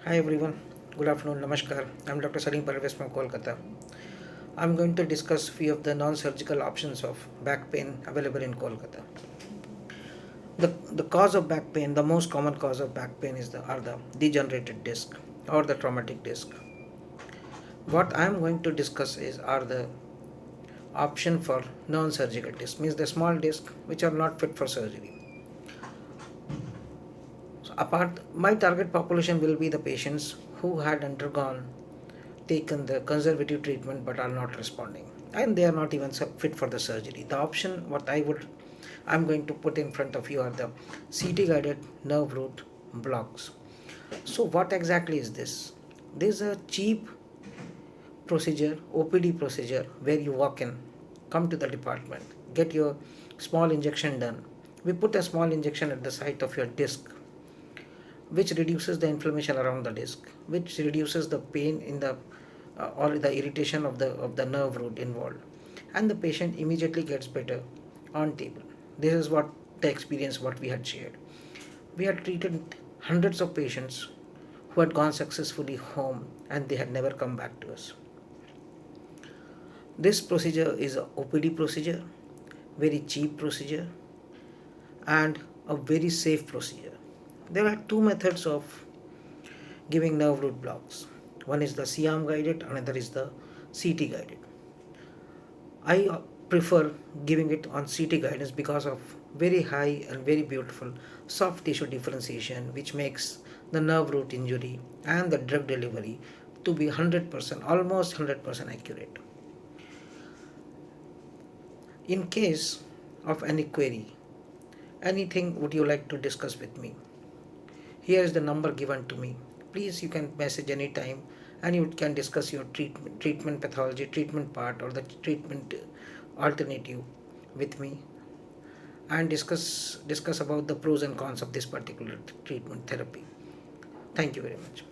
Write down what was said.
Hi everyone, good afternoon, Namaskar. I'm Dr. Salim Parvez from Kolkata. I'm going to discuss few of the non-surgical options of back pain available in Kolkata. The cause of back pain, the most common cause of back pain are the degenerated disc or the traumatic disc. What I'm going to discuss are the option for non-surgical disc, means the small disc which are not fit for surgery. So my target population will be the patients who had undergone taken the conservative treatment but are not responding, and they are not even fit for the surgery. The option what I'm going to put in front of you are the CT guided nerve root blocks. So what exactly is this? This is a cheap procedure, OPD procedure, where you walk in, come to the department, get your small injection done. We put a small injection at the site of your disc, which reduces the inflammation around the disc, which reduces the pain in the or the irritation of the nerve root involved, and the patient immediately gets better on table. This is what the experience what we had shared. We had treated hundreds of patients who had gone successfully home and they had never come back to us. This procedure is a OPD procedure, very cheap procedure, and a very safe procedure. There are two methods of giving nerve root blocks. One is the C-arm guided, another is the CT guided. I prefer giving it on CT guidance because of very high and very beautiful soft tissue differentiation, which makes the nerve root injury and the drug delivery to be 100%, almost 100% accurate. In case of any query, anything would you like to discuss with me? Here is the number given to me. Please, you can message anytime and you can discuss your treatment pathology, treatment part, or the treatment alternative with me, and discuss about the pros and cons of this particular treatment therapy. Thank you very much.